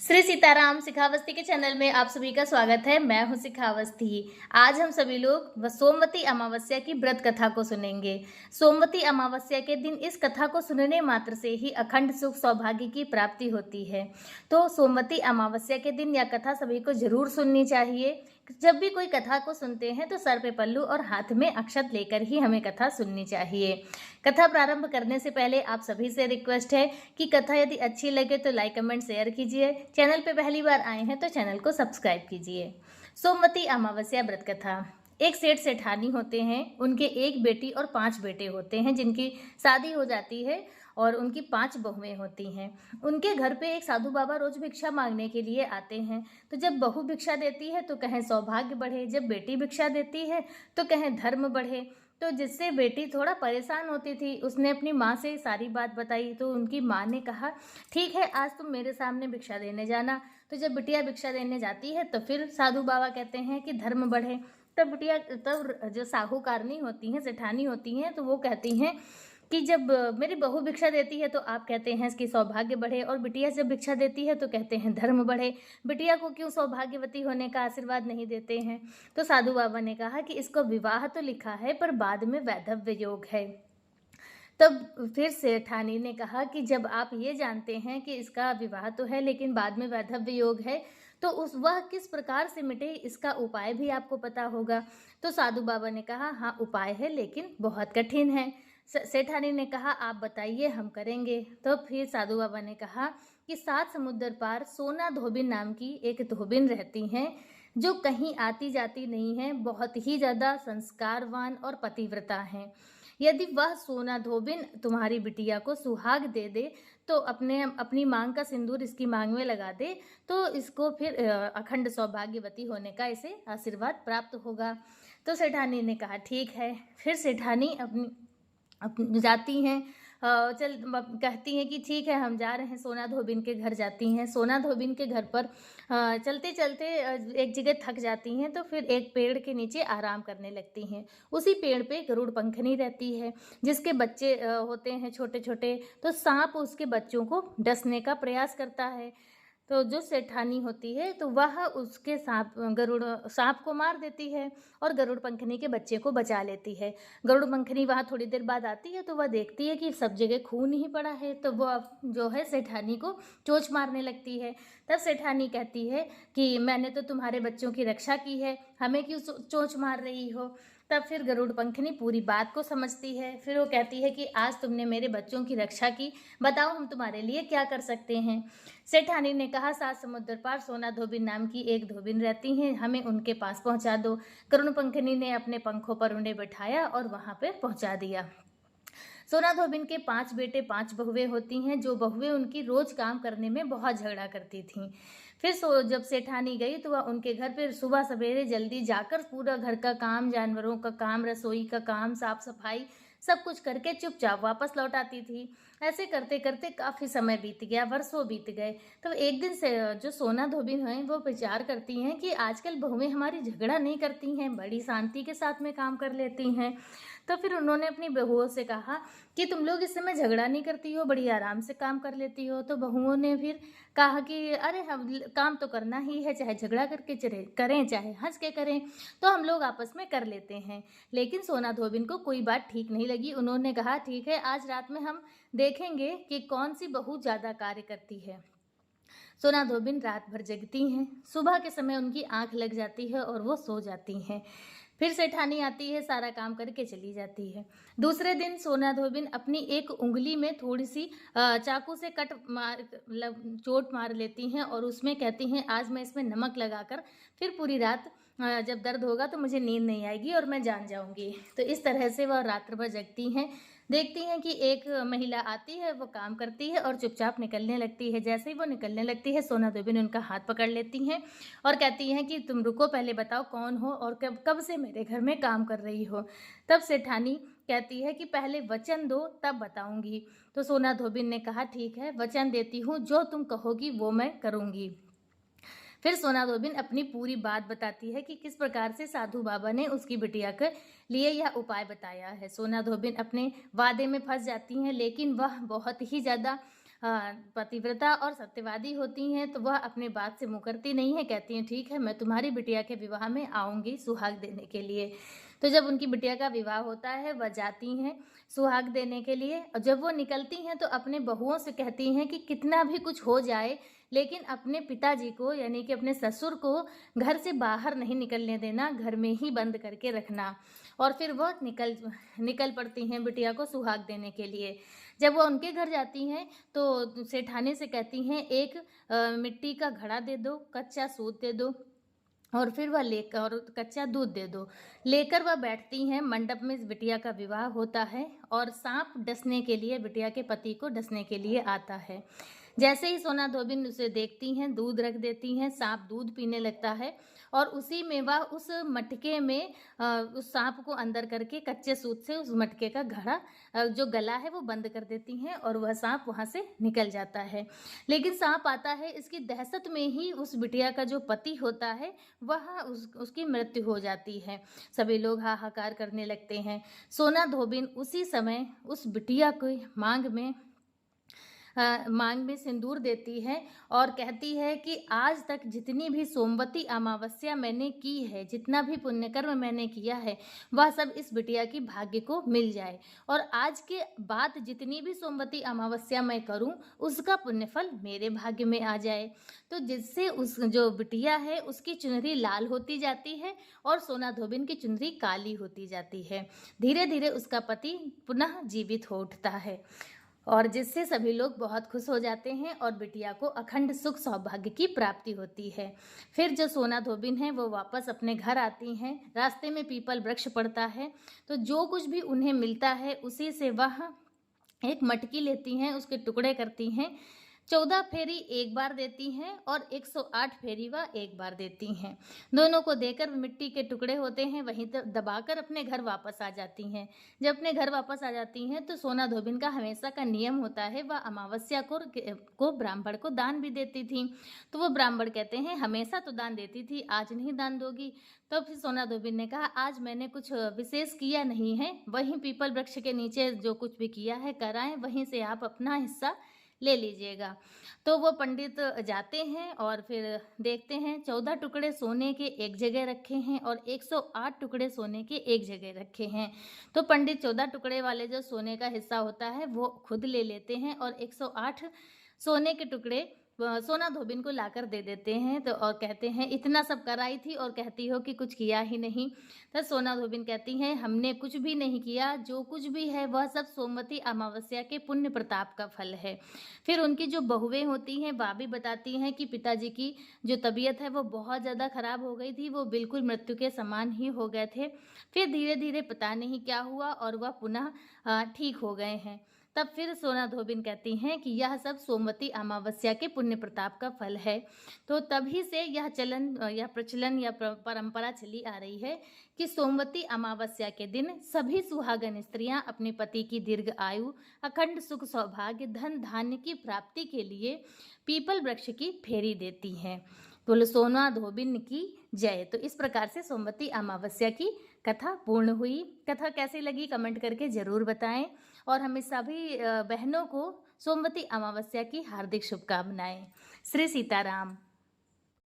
श्री सीताराम शिखावस्ती के चैनल में आप सभी का स्वागत है। मैं हूं शिखावस्ती। आज हम सभी लोग सोमवती अमावस्या की व्रत कथा को सुनेंगे। सोमवती अमावस्या के दिन इस कथा को सुनने मात्र से ही अखंड सुख सौभाग्य की प्राप्ति होती है। तो सोमवती अमावस्या के दिन यह कथा सभी को जरूर सुननी चाहिए। जब भी कोई कथा को सुनते हैं तो सर पे पल्लू और हाथ में अक्षत लेकर ही हमें कथा सुननी चाहिए। कथा प्रारंभ करने से पहले आप सभी से रिक्वेस्ट है कि कथा यदि अच्छी लगे तो लाइक कमेंट शेयर कीजिए। चैनल पे पहली बार आए हैं तो चैनल को सब्सक्राइब कीजिए। सोमवती अमावस्या व्रत कथा। एक सेठ सेठानी होते हैं, उनके एक बेटी और 5 बेटे होते हैं जिनकी शादी हो जाती है और उनकी 5 बहुएं होती हैं। उनके घर पे एक साधु बाबा रोज भिक्षा मांगने के लिए आते हैं। तो जब बहू भिक्षा देती है तो कहें सौभाग्य बढ़े, जब बेटी भिक्षा देती है तो कहें धर्म बढ़े। तो जिससे बेटी थोड़ा परेशान होती थी, उसने अपनी माँ से सारी बात बताई। तो उनकी माँ ने कहा ठीक है, आज तुम मेरे सामने भिक्षा देने जाना। तो जब बिटिया भिक्षा देने जाती है तो फिर साधु बाबा कहते हैं कि धर्म बढ़े। तब बिटिया तब जो साहूकारनी होती हैं, सेठानी होती हैं, तो वो कहती हैं कि जब मेरी बहू भिक्षा देती है तो आप कहते हैं इसकी सौभाग्य बढ़े, और बिटिया जब भिक्षा देती है तो कहते हैं धर्म बढ़े। बिटिया को क्यों सौभाग्यवती होने का आशीर्वाद नहीं देते हैं? तो साधु बाबा ने कहा कि इसको विवाह तो लिखा है पर बाद में वैधव्य योग है। तब फिर सेठानी ने कहा कि जब आप ये जानते हैं कि इसका विवाह तो है लेकिन बाद में वैधव्य योग है, तो उस वह किस प्रकार से मिटे इसका उपाय भी आपको पता होगा। तो साधु बाबा ने कहा हाँ, उपाय है लेकिन बहुत कठिन है। सेठानी ने कहा आप बताइए, हम करेंगे। तो फिर साधु बाबा ने कहा कि 7 समुद्र पार सोना धोबिन नाम की एक धोबिन रहती हैं, जो कहीं आती जाती नहीं है, बहुत ही ज़्यादा संस्कारवान और पतिव्रता हैं। यदि वह सोना धोबिन तुम्हारी बिटिया को सुहाग दे दे तो अपनी मांग का सिंदूर इसकी मांग में लगा दे, तो इसको फिर अखंड सौभाग्यवती होने का इसे आशीर्वाद प्राप्त होगा। तो सेठानी ने कहा ठीक है। फिर सेठानी अपनी जाती हैं, कहती हैं कि ठीक है, हम जा रहे हैं। सोना धोबिन के घर जाती हैं। सोना धोबिन के घर पर चलते चलते एक जगह थक जाती हैं, तो फिर एक पेड़ के नीचे आराम करने लगती हैं। उसी पेड़ पे गरुड़ पंखनी रहती है, जिसके बच्चे होते हैं छोटे छोटे। तो सांप उसके बच्चों को डसने का प्रयास करता है। तो जो सेठानी होती है तो वह उसके सांप को मार देती है और गरुड़ पंखनी के बच्चे को बचा लेती है। गरुड़ पंखनी वहाँ थोड़ी देर बाद आती है तो वह देखती है कि सब जगह खून ही पड़ा है, तो वह जो है सेठानी को चोंच मारने लगती है। तब सेठानी कहती है कि मैंने तो तुम्हारे बच्चों की रक्षा की है, हमें क्यों चोंच मार रही हो? तब फिर गरुड़ पंखनी पूरी बात को समझती है। फिर वो कहती है कि आज तुमने मेरे बच्चों की रक्षा की, बताओ हम तुम्हारे लिए क्या कर सकते हैं। सेठानी ने कहा 7 समुद्र पार सोना धोबिन नाम की एक धोबिन रहती हैं, हमें उनके पास पहुंचा दो। गरुड़ पंखनी ने अपने पंखों पर उन्हें बैठाया और वहां पर पहुंचा दिया। सोना धोबिन के 5 बेटे 5 बहुएं होती हैं, जो बहुएं उनकी रोज काम करने में बहुत झगड़ा करती थीं। फिर जब सेठानी गई तो वह उनके घर पर सुबह सवेरे जल्दी जाकर पूरा घर का काम, जानवरों का काम, रसोई का काम, साफ सफाई सब कुछ करके चुपचाप वापस लौट आती थी। ऐसे करते करते काफ़ी समय बीत गया, वर्षों बीत गए। तो एक दिन से जो सोना धोबिन हैं वो विचार करती हैं कि आजकल बहुएं हमारी झगड़ा नहीं करती हैं, बड़ी शांति के साथ में काम कर लेती हैं। तो फिर उन्होंने अपनी बहुओं से कहा कि तुम लोग इस समय झगड़ा नहीं करती हो, बड़ी आराम से काम कर लेती हो। तो बहुओं ने फिर कहा कि अरे हम काम तो करना ही है, चाहे झगड़ा करके करें चाहे हंस के करें, तो हम लोग आपस में कर लेते हैं। लेकिन सोना धोबिन को कोई बात ठीक नहीं लगी। उन्होंने कहा ठीक है, आज रात में हम देखेंगे कि कौन सी बहू ज़्यादा कार्य करती है। सोना धोबिन रात भर जगती हैं। सुबह के समय उनकी आंख लग जाती है और वो सो जाती हैं। फिर सेठानी आती है, सारा काम करके चली जाती है। दूसरे दिन सोना धोबिन अपनी एक उंगली में थोड़ी सी चाकू से चोट मार लेती हैं और उसमें कहती हैं आज मैं इसमें नमक लगाकर फिर पूरी रात जब दर्द होगा तो मुझे नींद नहीं आएगी और मैं जान जाऊंगी। तो इस तरह से वह रात्र भर जगती हैं। देखती हैं कि एक महिला आती है, वो काम करती है और चुपचाप निकलने लगती है। जैसे ही वो निकलने लगती है, सोना धोबिन उनका हाथ पकड़ लेती हैं और कहती हैं कि तुम रुको, पहले बताओ कौन हो और कब कब से मेरे घर में काम कर रही हो। तब सेठानी कहती है कि पहले वचन दो तब बताऊंगी। तो सोना धोबिन ने कहा ठीक है, वचन देती हूँ, जो तुम कहोगी वो मैं करूँगी। फिर सोना धोबिन अपनी पूरी बात बताती है कि किस प्रकार से साधु बाबा ने उसकी बिटिया के लिए यह उपाय बताया है। सोना धोबिन अपने वादे में फंस जाती हैं, लेकिन वह बहुत ही ज़्यादा पतिव्रता और सत्यवादी होती हैं तो वह अपने बात से मुकरती नहीं है, कहती हैं ठीक है मैं तुम्हारी बिटिया के विवाह में आऊँगी सुहाग देने के लिए। तो जब उनकी बिटिया का विवाह होता है वह जाती हैं सुहाग देने के लिए, और जब वो निकलती हैं तो अपने बहुओं से कहती हैं कि कितना भी कुछ हो जाए लेकिन अपने पिताजी को यानी कि अपने ससुर को घर से बाहर नहीं निकलने देना, घर में ही बंद करके रखना। और फिर वह निकल पड़ती हैं बिटिया को सुहाग देने के लिए। जब वो उनके घर जाती हैं तो सेठानी से कहती हैं एक मिट्टी का घड़ा दे दो, कच्चा सूत दे दो और फिर वह लेकर और कच्चा दूध दे दो। लेकर वह बैठती हैं, मंडप में बिटिया का विवाह होता है और सांप डसने के लिए बिटिया के पति को डसने के लिए आता है। जैसे ही सोना धोबिन उसे देखती हैं दूध रख देती हैं, सांप दूध पीने लगता है और उसी में वह उस मटके में उस सांप को अंदर करके कच्चे सूत से उस मटके का घड़ा जो गला है वो बंद कर देती हैं और वह सांप वहाँ से निकल जाता है। लेकिन सांप आता है, इसकी दहशत में ही उस बिटिया का जो पति होता है वह उसकी मृत्यु हो जाती है। सभी लोग हाहाकार करने लगते हैं। सोना धोबिन उसी समय उस बिटिया की मांग में सिंदूर देती है और कहती है कि आज तक जितनी भी सोमवती अमावस्या मैंने की है, जितना भी पुण्यकर्म मैंने किया है, वह सब इस बिटिया की भाग्य को मिल जाए और आज के बाद जितनी भी सोमवती अमावस्या मैं करूं उसका पुण्यफल मेरे भाग्य में आ जाए। तो जिससे उस जो बिटिया है उसकी चुनरी लाल होती जाती है और सोना धोबिन की चुनरी काली होती जाती है। धीरे धीरे उसका पति पुनः जीवित हो उठता है और जिससे सभी लोग बहुत खुश हो जाते हैं और बिटिया को अखंड सुख सौभाग्य की प्राप्ति होती है। फिर जो सोना धोबिन है वो वापस अपने घर आती हैं। रास्ते में पीपल वृक्ष पड़ता है तो जो कुछ भी उन्हें मिलता है उसी से वह एक मटकी लेती हैं, उसके टुकड़े करती हैं। 14 फेरी एक बार देती हैं और 108 फेरी वह एक बार देती हैं। दोनों को देकर मिट्टी के टुकड़े होते हैं वहीं दबाकर अपने घर वापस आ जाती हैं। जब अपने घर वापस आ जाती हैं तो सोना धोबिन का हमेशा का नियम होता है, वह अमावस्या को ब्राह्मण को दान भी देती थी। तो वो ब्राह्मण कहते हैं हमेशा तो दान देती थी, आज नहीं दान दोगी? तो फिर सोना धोबिन ने कहा आज मैंने कुछ विशेष किया नहीं है, वहीं पीपल वृक्ष के नीचे जो कुछ भी किया है कराएं, वहीं से आप अपना हिस्सा ले लीजिएगा। तो वो पंडित जाते हैं और फिर देखते हैं 14 टुकड़े सोने के एक जगह रखे हैं और 108 टुकड़े सोने के एक जगह रखे हैं। तो पंडित 14 टुकड़े वाले जो सोने का हिस्सा होता है वो खुद ले लेते हैं और 108 सोने के टुकड़े सोना धोबिन को लाकर दे देते हैं। तो और कहते हैं इतना सब कराई थी और कहती हो कि कुछ किया ही नहीं। तो सोना धोबिन कहती हैं हमने कुछ भी नहीं किया, जो कुछ भी है वह सब सोमवती अमावस्या के पुण्य प्रताप का फल है। फिर उनकी जो बहुएं होती हैं वह भी बताती हैं कि पिताजी की जो तबीयत है वो बहुत ज़्यादा ख़राब हो गई थी, वो बिल्कुल मृत्यु के समान ही हो गए थे। फिर धीरे धीरे पता नहीं क्या हुआ और वह पुनः ठीक हो गए हैं। तब फिर सोना धोबिन कहती हैं कि यह सब सोमवती अमावस्या के पुण्य प्रताप का फल है। तो तभी से यह प्रचलन या परंपरा चली आ रही है कि सोमवती अमावस्या के दिन सभी सुहागन स्त्रियां अपने पति की दीर्घ आयु, अखंड सुख सौभाग्य, धन धान्य की प्राप्ति के लिए पीपल वृक्ष की फेरी देती हैं। तो सोना धोबिन की जय। तो इस प्रकार से सोमवती अमावस्या की कथा पूर्ण हुई। कथा कैसी लगी कमेंट करके ज़रूर बताएं और हमें सभी बहनों को सोमवती अमावस्या की हार्दिक शुभकामनाएं। श्री सीताराम।